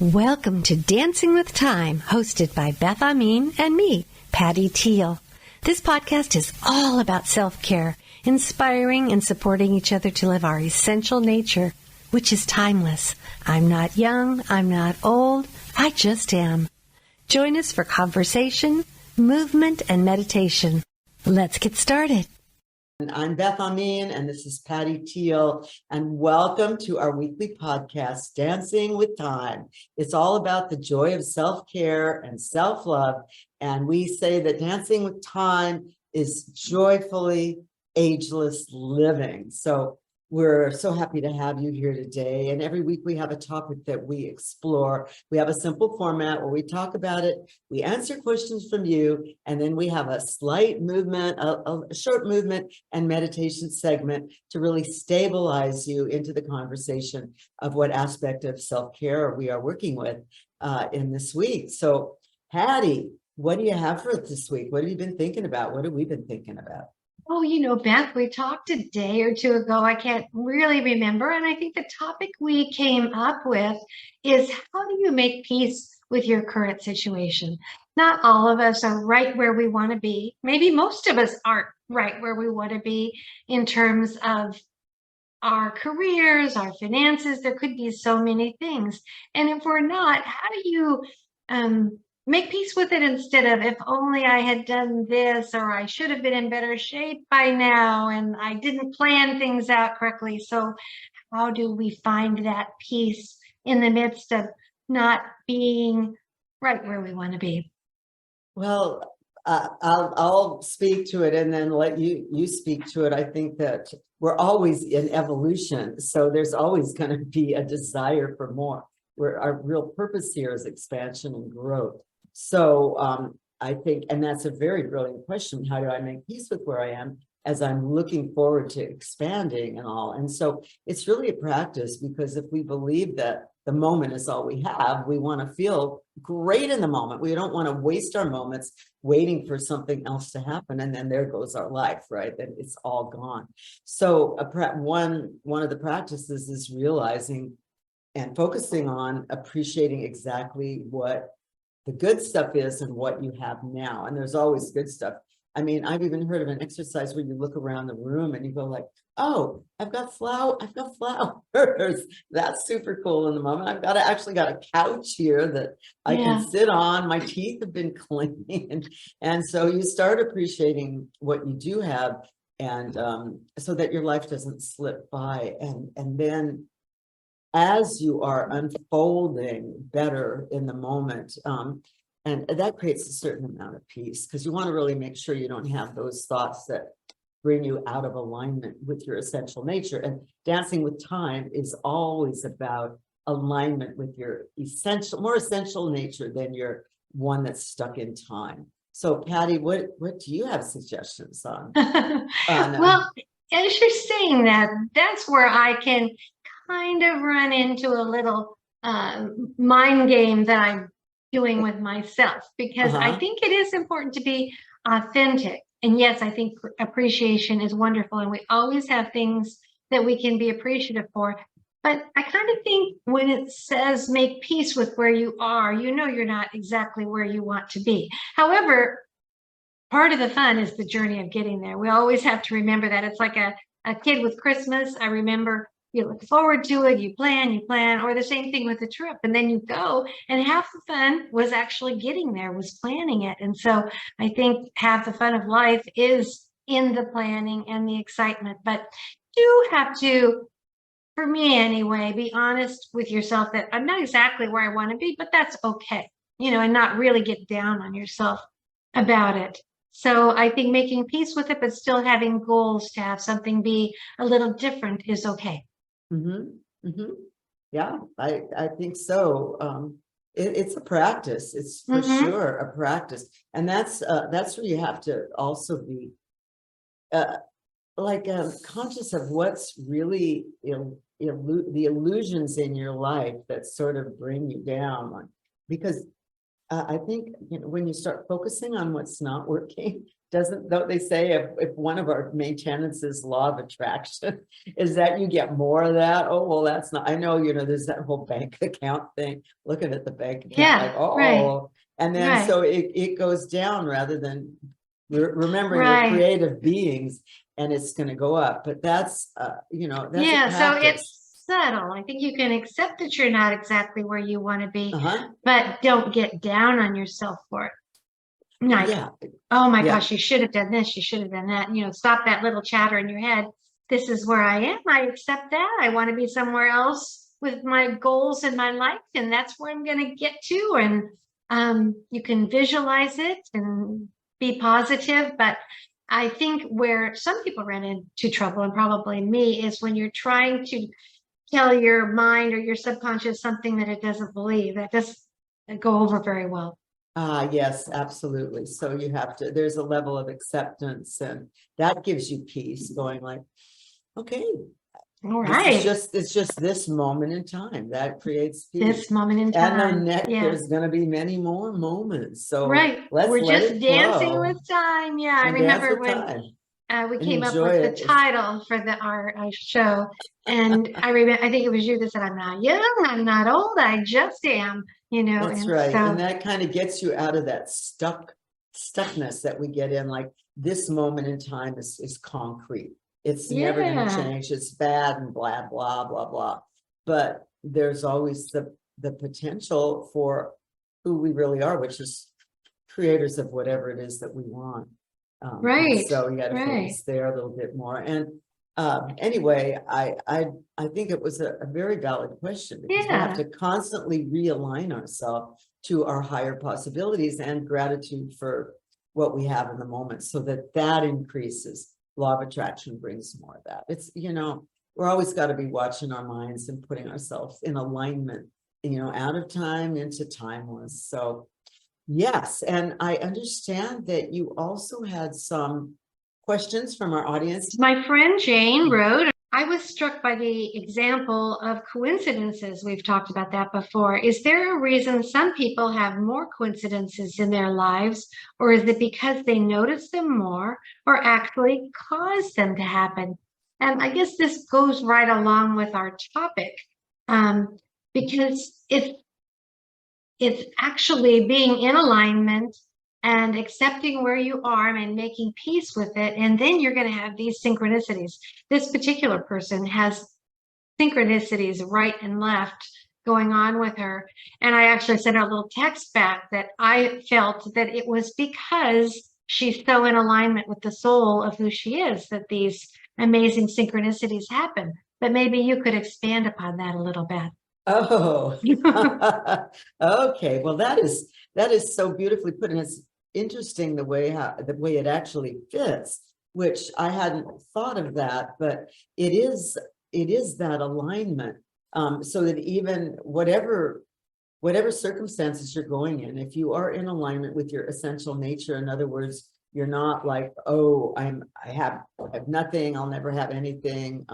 Welcome to Dancing with Time, hosted by Beth Amin and me, Patti Teal. This podcast is all about self-care, inspiring and supporting each other to live our essential nature, which is timeless. I'm not young, I'm not old, I just am. Join us for conversation, movement, and meditation. Let's get started. I'm Beth Amin, and this is Patti Teal, and welcome to our weekly podcast, Dancing with Time. It's all about the joy of self-care and self-love, and we say that dancing with time is joyfully ageless living. So we're so happy to have you here today, and every week we have a topic that we explore. We have a simple format where we talk about it, we answer questions from you, and then we have a slight movement, a short movement and meditation segment to really stabilize you into the conversation of what aspect of self-care we are working with in this week. So, Patti, what do you have for us this week? What have you been thinking about? What have we been thinking about? Oh, Beth, we talked a day or two ago. I can't really remember. And I think the topic we came up with is, how do you make peace with your current situation? Not all of us are right where we want to be. Maybe most of us aren't right where we want to be in terms of our careers, our finances. There could be so many things. And if we're not, how do you make peace with it instead of, if only I had done this, or I should have been in better shape by now, and I didn't plan things out correctly. So how do we find that peace in the midst of not being right where we want to be? Well, I'll speak to it and then let you speak to it. I think that we're always in evolution, so there's always going to be a desire for more. Our real purpose here is expansion and growth. So I think, and that's a very brilliant question. How do I make peace with where I am as I'm looking forward to expanding and all? And so it's really a practice, because if we believe that the moment is all we have, we want to feel great in the moment. We don't want to waste our moments waiting for something else to happen, and then there goes our life, right? Then it's all gone. So one of the practices is realizing and focusing on appreciating exactly what the good stuff is and what you have now. And there's always good stuff. I mean, I've even heard of an exercise where you look around the room and you go like, oh, I've got flowers. That's super cool in the moment. Actually got a couch here that I can sit on. My teeth have been cleaned. And so you start appreciating what you do have, and so that your life doesn't slip by. And then as you are unfolding better in the moment, and that creates a certain amount of peace, because you want to really make sure you don't have those thoughts that bring you out of alignment with your essential nature. And dancing with time is always about alignment with your more essential nature than your one that's stuck in time. So, Patti, what do you have suggestions on? Well, as you're saying that, that's where I can kind of run into a little mind game that I'm doing with myself, because I think it is important to be authentic. And yes, I think appreciation is wonderful, and we always have things that we can be appreciative for. But I kind of think when it says make peace with where you are, you're not exactly where you want to be. However, part of the fun is the journey of getting there. We always have to remember that. It's like a kid with Christmas. I remember you look forward to it, you plan, or the same thing with the trip. And then you go, and half the fun was actually getting there, was planning it. And so I think half the fun of life is in the planning and the excitement. But you have to, for me anyway, be honest with yourself that I'm not exactly where I want to be, but that's okay, and not really get down on yourself about it. So I think making peace with it, but still having goals to have something be a little different is okay. Yeah, I think so. It's a practice. It's for sure a practice, and that's where you have to also be conscious of what's really the illusions in your life that sort of bring you down, because I think, when you start focusing on what's not working, don't they say if one of our main tenets is law of attraction, is that you get more of that? Oh, well, that's not, I know, there's that whole bank account thing, looking at the bank account, Yeah, like, right, oh, and then right. so it goes down rather than remembering we're Right. creative beings, and it's going to go up. But that's, that's a Yeah, so practice. it's subtle. I think you can accept that you're not exactly where you want to be, Uh-huh. but don't get down on yourself for it. Like, Yeah. oh my Yeah. gosh, you should have done this, you should have done that. Stop that little chatter in your head. This is where I am. I accept that. I want to be somewhere else with my goals in my life, and that's where I'm going to get to. And you can visualize it and be positive. But I think where some people run into trouble, and probably me, is when you're trying to tell your mind or your subconscious something that it doesn't believe. That doesn't go over very well. Yes, absolutely. So there's a level of acceptance, and that gives you peace, going like, okay, All right. it's just this moment in time that creates peace. This moment in time. And yeah. there's going to be many more moments. So right. We're just dancing with time. Yeah. I remember when we came up with the title for our show. And I think it was you that said, I'm not young, I'm not old, I just am, That's right. And that kind of gets you out of that stuckness that we get in. Like, this moment in time is concrete. It's never going to change. It's bad and blah, blah, blah, blah. But there's always the potential for who we really are, which is creators of whatever it is that we want. Right. So you got to focus there a little bit more. And anyway, I think it was a very valid question, because we have to constantly realign ourselves to our higher possibilities and gratitude for what we have in the moment, so that increases. Law of attraction brings more of that. It's, we're always got to be watching our minds and putting ourselves in alignment, out of time into timeless. So yes, and I understand that you also had some questions from our audience. My friend Jane wrote, I was struck by the example of coincidences. We've talked about that before. Is there a reason some people have more coincidences in their lives, or is it because they notice them more or actually cause them to happen? And I guess this goes right along with our topic, because it's actually being in alignment and accepting where you are and making peace with it. And then you're going to have these synchronicities. This particular person has synchronicities right and left going on with her. And I actually sent her a little text back that I felt that it was because she's so in alignment with the soul of who she is that these amazing synchronicities happen. But maybe you could expand upon that a little bit. Oh, okay. Well, that is so beautifully put, and it's interesting the way it actually fits, which I hadn't thought of that, but it is that alignment, so that even whatever circumstances you're going in, if you are in alignment with your essential nature, in other words, you're not like, oh, I have nothing, I'll never have anything.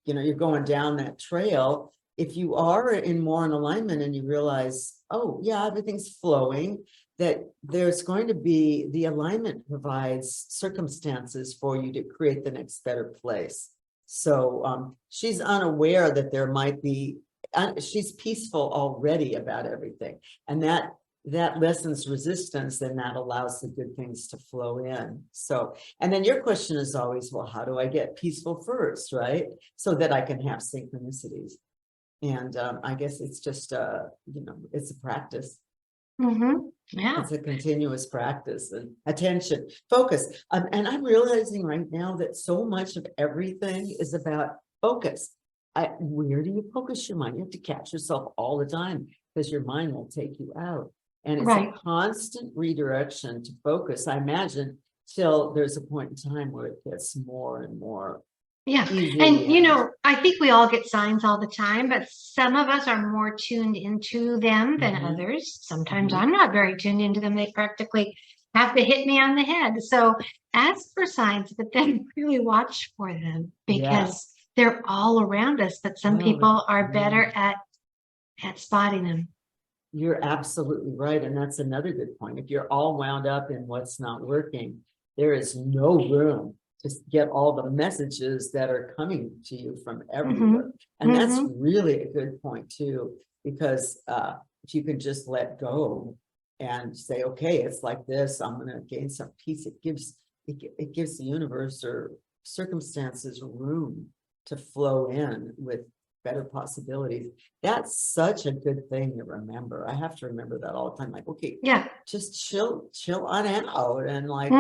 You're going down that trail. If you are more in alignment and you realize, oh yeah, everything's flowing, that there's going to be, the alignment provides circumstances for you to create the next better place. So she's unaware that there might be, she's peaceful already about everything. And that lessens resistance, then that allows the good things to flow in. So, and then your question is always, well, how do I get peaceful first, right? So that I can have synchronicities. And I guess it's just, it's a practice. Yeah. It's a continuous practice and attention, focus. And I'm realizing right now that so much of everything is about focus. Where do you focus your mind? You have to catch yourself all the time, because your mind will take you out. And it's a constant redirection to focus, I imagine, till there's a point in time where it gets more and more. Yeah. And, I think we all get signs all the time, but some of us are more tuned into them than others. Sometimes I'm not very tuned into them. They practically have to hit me on the head. So ask for signs, but then really watch for them, because they're all around us. But some people are better at spotting them. You're absolutely right. And that's another good point. If you're all wound up in what's not working, there is no room to get all the messages that are coming to you from everywhere. And that's really a good point too, because if you can just let go and say, okay, it's like this, I'm going to gain some peace. It gives the universe or circumstances room to flow in with better possibilities. That's such a good thing to remember. I have to remember that all the time. Like, okay, just chill on out and like,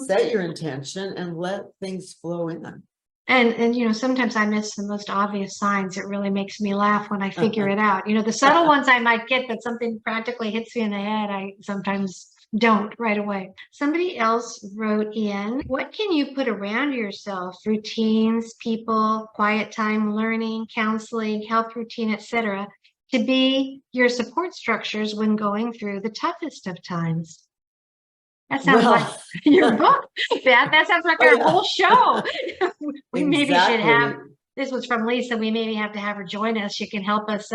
set your intention and let things flow in. And sometimes I miss the most obvious signs. It really makes me laugh when I figure it out. The subtle ones I might get, but something practically hits me in the head, I sometimes don't right away. Somebody else wrote in, what can you put around yourself? Routines, people, quiet time, learning, counseling, health routine, etc., to be your support structures when going through the toughest of times. That sounds like your book, Beth. That sounds like our whole show. We maybe should have, this was from Lisa, we maybe have to have her join us. She can help us.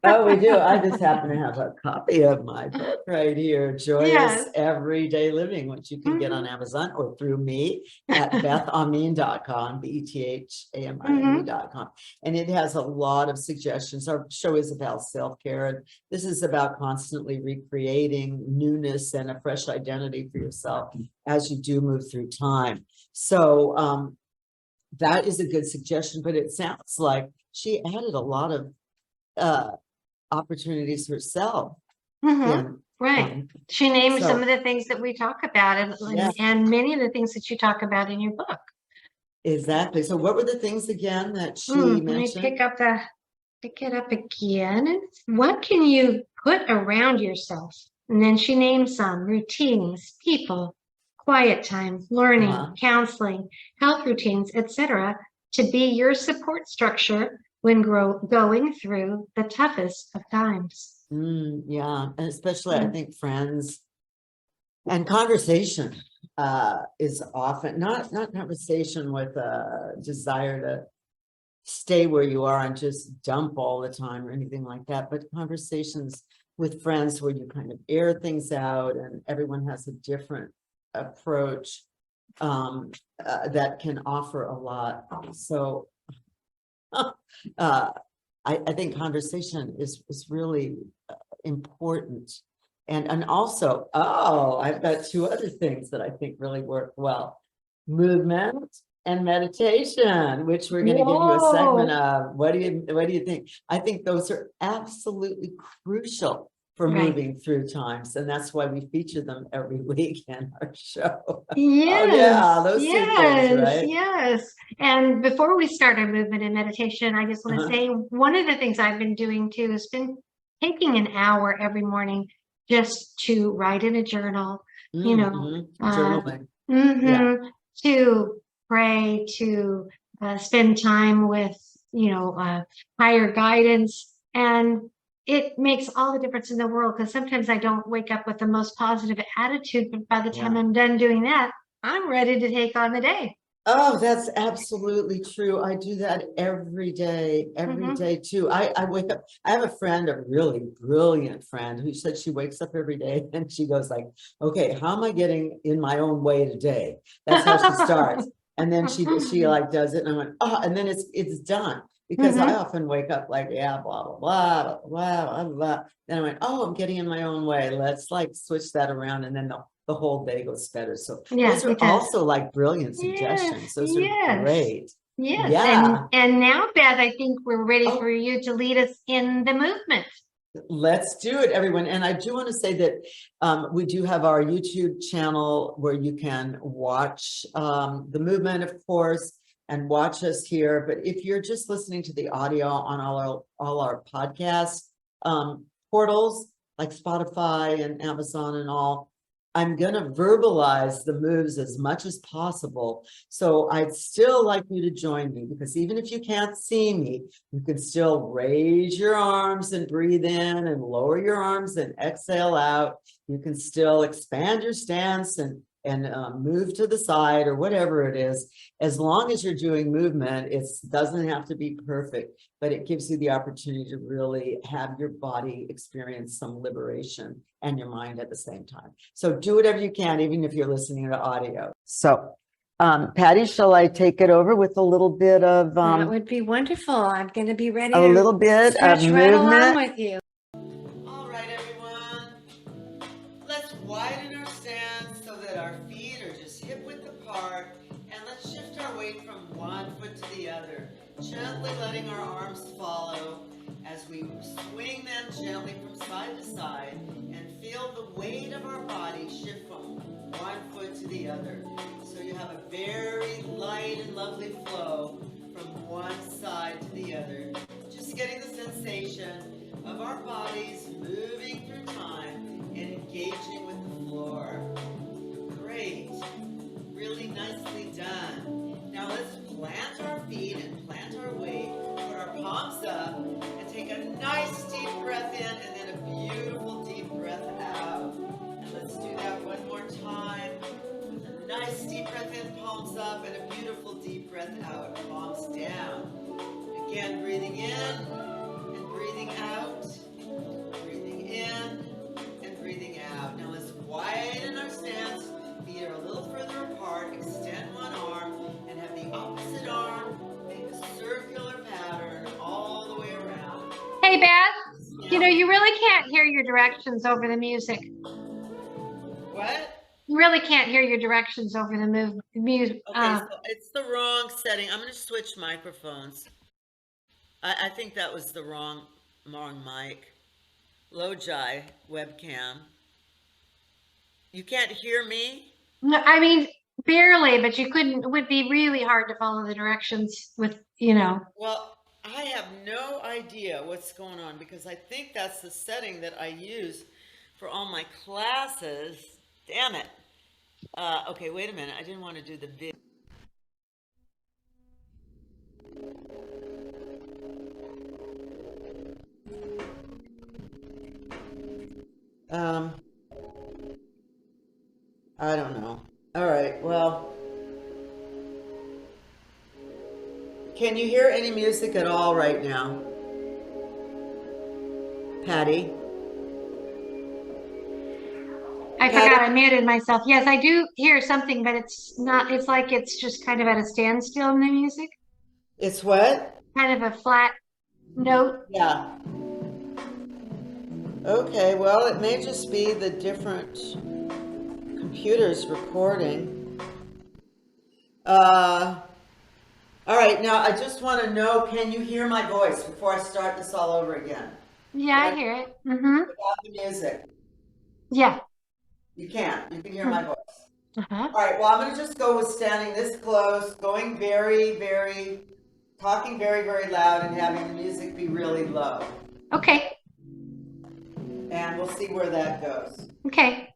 Oh, we do. I just happen to have a copy of my book right here, Joyous Everyday Living, which you can get on Amazon or through me at bethamine.com, bethamine.com. And it has a lot of suggestions. Our show is about self-care, and this is about constantly recreating newness and a fresh identity for yourself as you do move through time. So that is a good suggestion, but it sounds like she added a lot of opportunities herself. Right. She named some of the things that we talk about and many of the things that you talk about in your book. Exactly. So what were the things again that she mentioned? Let me pick it up again. What can you put around yourself? And then she named some: routines, people, quiet time, learning, counseling, health routines, etc., to be your support structure when going through the toughest of times. Yeah, and especially I think friends and conversation is often not conversation with a desire to stay where you are and just dump all the time or anything like that, but conversations with friends where you kind of air things out and everyone has a different approach that can offer a lot. So I think conversation is really important. And also, I've got two other things that I think really work well: movement and meditation, which we're going to give you a segment of. What do you think? I think those are absolutely crucial for moving through times, and that's why we feature them every week in our show. Those two things, right? Yes. And before we start our movement and meditation, I just want to say one of the things I've been doing too has been taking an hour every morning just to write in a journal, journaling, to pray, to spend time with, higher guidance. And it makes all the difference in the world, because sometimes I don't wake up with the most positive attitude, but by the time I'm done doing that, I'm ready to take on the day. Oh, that's absolutely true. I do that every day too. I wake up, I have a friend, a really brilliant friend, who said she wakes up every day and she goes like, okay, how am I getting in my own way today? That's how she starts. And then she like does it, and I went, and then it's done. Because I often wake up like, blah, blah, blah, blah, blah, blah. Then I went, I'm getting in my own way. Let's like switch that around. And then the whole day goes better. So those are also like brilliant suggestions. Those are great. Yes. Yeah. And now, Beth, I think we're ready for you to lead us in the movement. Let's do it, everyone. And I do want to say that we do have our YouTube channel where you can watch the movement, of course, and watch us here. But if you're just listening to the audio on all our podcast portals like Spotify and Amazon and all, I'm going to verbalize the moves as much as possible. So I'd still like you to join me, because even if you can't see me, you can still raise your arms and breathe in, and lower your arms and exhale out. You can still expand your stance and and move to the side or whatever it is. As long as you're doing movement, it doesn't have to be perfect, but it gives you the opportunity to really have your body experience some liberation and your mind at the same time. So do whatever you can, even if you're listening to audio. So Patti, shall I take it over with a little bit of That would be wonderful. I'm going to be ready a to little bit of stretch right along movement? with you. All right, everyone. Let's widen our stance so that our feet are just hip width apart, and let's shift our weight from one foot to the other, gently letting our arms follow as we swing them gently from side to side and feel the weight of our body shift from one foot to the other. So you have a very light and lovely flow from one side to the other. Just getting the sensation of our bodies moving through time and engaging with the floor. Great. Really nicely done. Now let's plant our feet and plant our weight. Put our palms up and take a nice deep breath in and then a beautiful deep breath out. And let's do that one more time. A nice deep breath in, palms up, and a beautiful deep breath out, palms down. Again, breathing in and breathing out. Breathing in and breathing out. Now let's widen our stance. Feet are a little further apart. Extend one arm and have the opposite arm make a circular pattern all the way around. Hey, Beth, you know, you really can't hear your directions over the music. What? You really can't hear your directions over the music. Okay, so it's the wrong setting. I'm going to switch microphones. I think that was the wrong mic. Logi webcam. You can't hear me? No, I mean, barely, but you couldn't, it would be really hard to follow the directions with, you know. Well, I have no idea what's going on because I think that's the setting that I use for all my classes. Damn it. Okay, wait a minute. I didn't want to do the video. I don't know. All right, well, can you hear any music at all right now? Patti? I forgot I muted myself. Yes, I do hear something, but it's not, it's like it's just kind of at a standstill in the music. It's what? Kind of a flat note. Yeah. Okay, well, it may just be the different computers recording. All right, now I just want to know, can you hear my voice before I start this all over again? Yeah, I hear it. Mm-hmm. Without the music. Yeah. You can't. You can hear my voice. Uh-huh. All right, well, I'm going to just go with standing this close, going talking very, very loud and having the music be really low. Okay. And we'll see where that goes. Okay.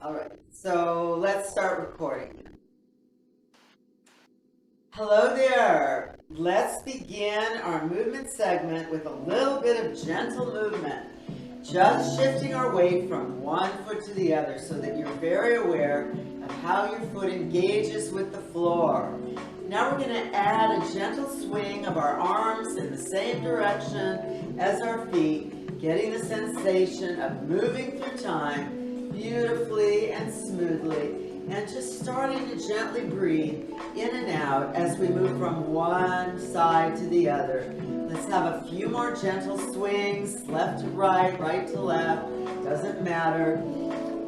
All right, so let's start recording. Hello there. Let's begin our movement segment with a little bit of gentle movement. Just shifting our weight from one foot to the other so that you're very aware of how your foot engages with the floor. Now we're going to add a gentle swing of our arms in the same direction as our feet, getting the sensation of moving through time beautifully and smoothly, and just starting to gently breathe in and out as we move from one side to the other. Let's have a few more gentle swings, left to right, right to left, doesn't matter.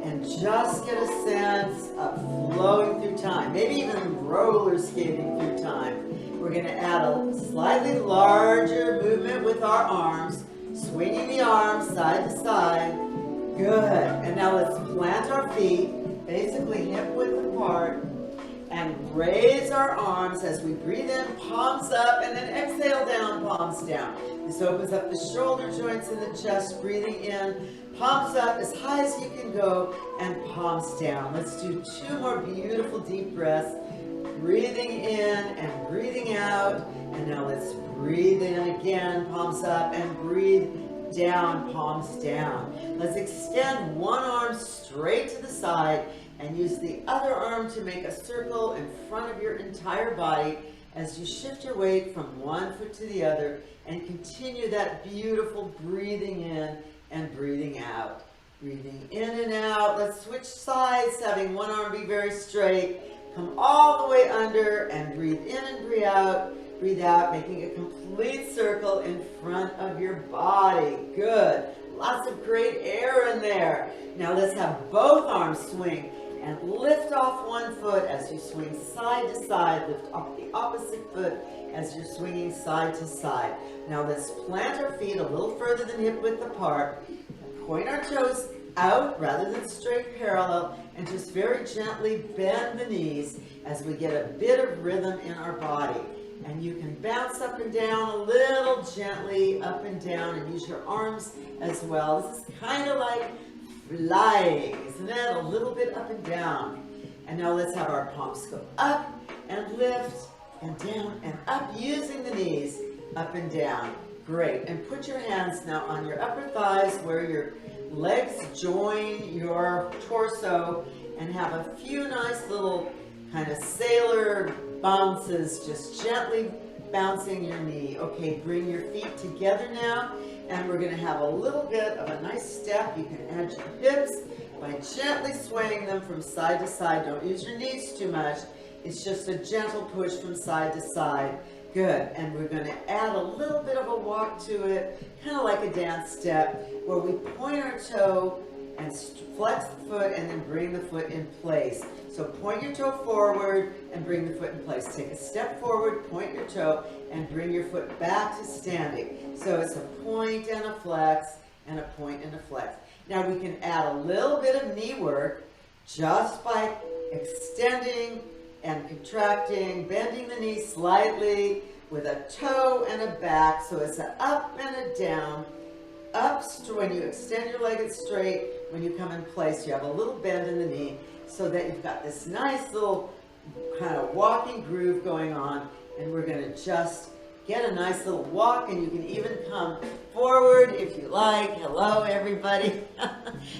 And just get a sense of flowing through time, maybe even roller skating through time. We're going to add a slightly larger movement with our arms, swinging the arms side to side. Good. And now let's plant our feet, basically hip width apart, and raise our arms as we breathe in, palms up, and then exhale down, palms down. This opens up the shoulder joints in the chest, breathing in, palms up as high as you can go, and palms down. Let's do 2 more beautiful deep breaths, breathing in and breathing out. And now let's breathe in again, palms up, and breathe down, palms down. Let's extend one arm straight to the side and use the other arm to make a circle in front of your entire body as you shift your weight from one foot to the other and continue that beautiful breathing in and breathing out. Breathing in and out. Let's switch sides, having one arm be very straight. Come all the way under and breathe in and breathe out. Breathe out, making a complete circle in front of your body. Good. Lots of great air in there. Now let's have both arms swing and lift off one foot as you swing side to side. Lift off the opposite foot as you're swinging side to side. Now let's plant our feet a little further than hip width apart. Point our toes out rather than straight parallel, and just very gently bend the knees as we get a bit of rhythm in our body. And you can bounce up and down a little gently, up and down, and use your arms as well. This is kind of like flying, isn't it? A little bit up and down. And now let's have our palms go up and lift and down and up, using the knees up and down. Great. And put your hands now on your upper thighs where your legs join your torso, and have a few nice little kind of sailor bounces, just gently bouncing your knee. Okay, bring your feet together now, and we're going to have a little bit of a nice step. You can add your hips by gently swaying them from side to side. Don't use your knees too much. It's just a gentle push from side to side. Good. And we're going to add a little bit of a walk to it, kind of like a dance step, where we point our toe and flex the foot and then bring the foot in place. So point your toe forward and bring the foot in place. Take a step forward, point your toe, and bring your foot back to standing. So it's a point and a flex, and a point and a flex. Now we can add a little bit of knee work just by extending and contracting, bending the knee slightly with a toe and a back. So it's an up and a down. Up, when you extend your leg, it's straight. When you come in place, you have a little bend in the knee so that you've got this nice little kind of walking groove going on. And we're going to just get a nice little walk, and you can even come forward if you like. Hello, everybody.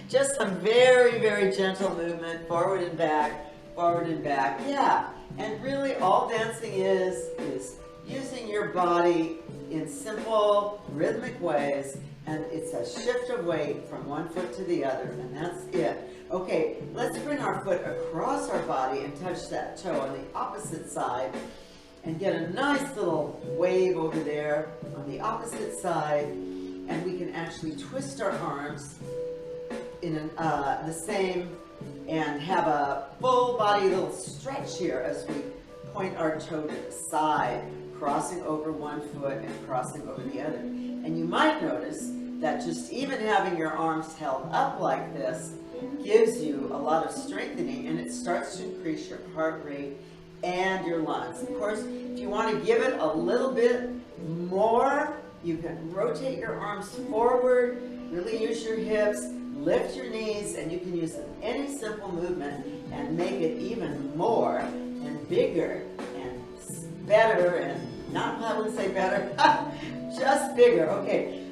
Just some very, very gentle movement, forward and back, forward and back. Yeah, and really all dancing is using your body in simple, rhythmic ways, and it's a shift of weight from one foot to the other, and that's it. Okay, let's bring our foot across our body and touch that toe on the opposite side, and get a nice little wave over there on the opposite side, and we can actually twist our arms in the same, and have a full body little stretch here as we point our toe to the side, crossing over one foot and crossing over the other. And you might notice that just even having your arms held up like this gives you a lot of strengthening, and it starts to increase your heart rate and your lungs. Of course, if you want to give it a little bit more, you can rotate your arms forward, really use your hips, lift your knees, and you can use any simple movement and make it even more and bigger and better, and not, I wouldn't say better, just bigger. Okay,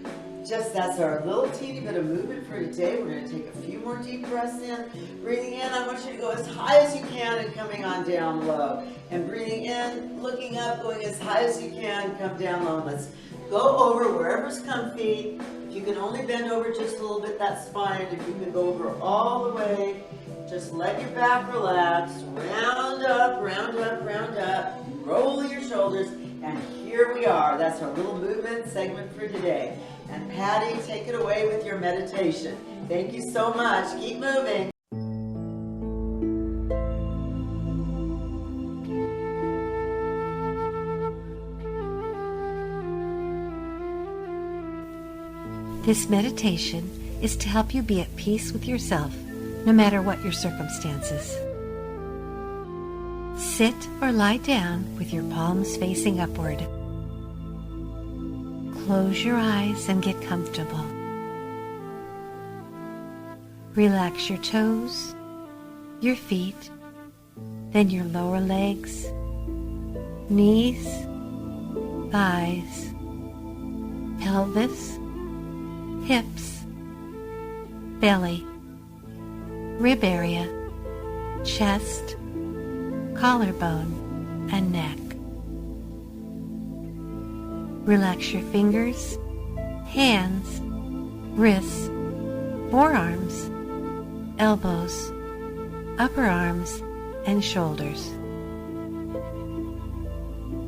just that's our little teeny bit of movement for today. We're going to take a few more deep breaths in. Breathing in, I want you to go as high as you can and coming on down low. And breathing in, looking up, going as high as you can, come down low. Let's go over wherever's comfy. If you can only bend over just a little bit, that's fine. If you can go over all the way, just let your back relax. Round up, round up, round up. Roll your shoulders, and here we are. That's our little movement segment for today. And Patti, take it away with your meditation. Thank you so much. Keep moving. This meditation is to help you be at peace with yourself, no matter what your circumstances. Sit or lie down with your palms facing upward. Close your eyes and get comfortable. Relax your toes, your feet, then your lower legs, knees, thighs, pelvis, hips, belly, rib area, chest, collarbone, and neck. Relax your fingers, hands, wrists, forearms, elbows, upper arms, and shoulders.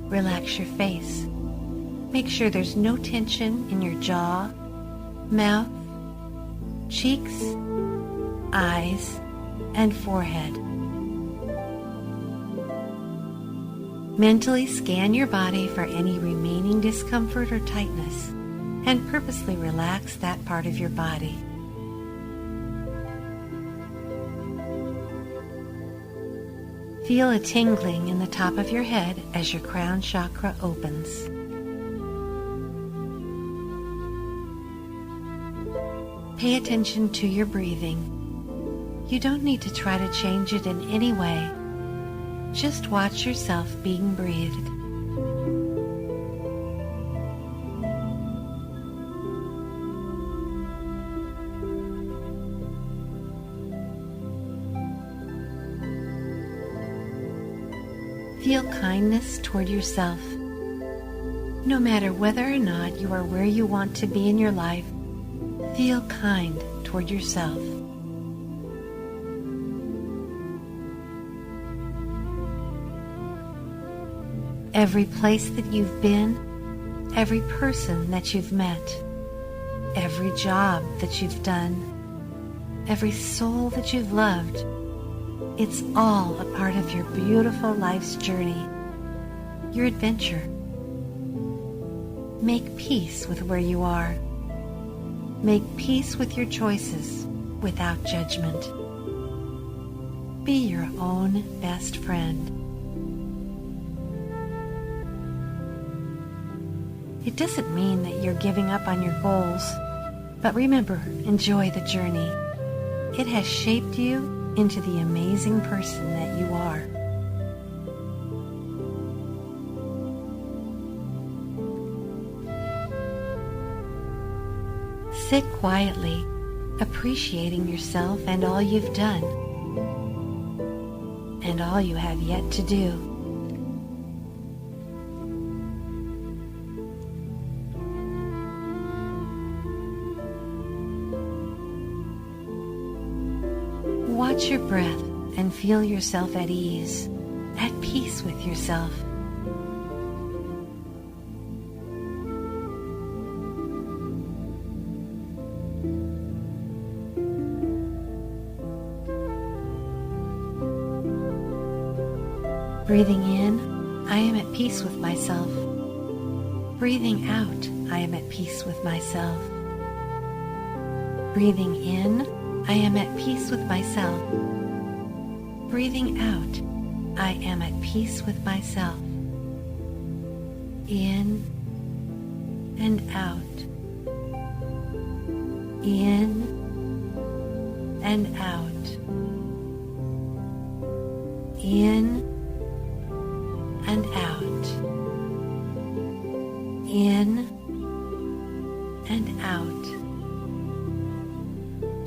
Relax your face. Make sure there's no tension in your jaw, mouth, cheeks, eyes, and forehead. Mentally scan your body for any remaining discomfort or tightness, and purposely relax that part of your body. Feel a tingling in the top of your head as your crown chakra opens. Pay attention to your breathing. You don't need to try to change it in any way. Just watch yourself being breathed. Feel kindness toward yourself. No matter whether or not you are where you want to be in your life, feel kind toward yourself. Every place that you've been, every person that you've met, every job that you've done, every soul that you've loved, it's all a part of your beautiful life's journey, your adventure. Make peace with where you are. Make peace with your choices without judgment. Be your own best friend. It doesn't mean that you're giving up on your goals, but remember, enjoy the journey. It has shaped you into the amazing person that you are. Sit quietly, appreciating yourself and all you've done, and all you have yet to do. Watch your breath and feel yourself at ease, at peace with yourself. Breathing in, I am at peace with myself. Breathing out, I am at peace with myself. Breathing in, I am at peace with myself. Breathing out, I am at peace with myself. In and out. In and out. In and out. In and out.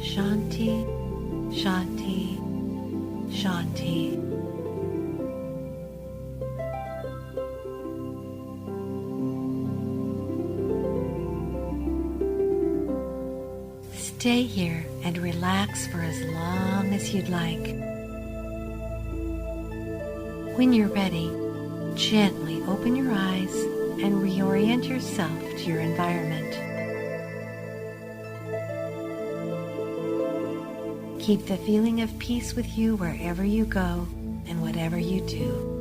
Shanti, Shanti, Shanti. Stay here and relax for as long as you'd like. When you're ready, gently open your eyes and reorient yourself to your environment. Keep the feeling of peace with you wherever you go and whatever you do.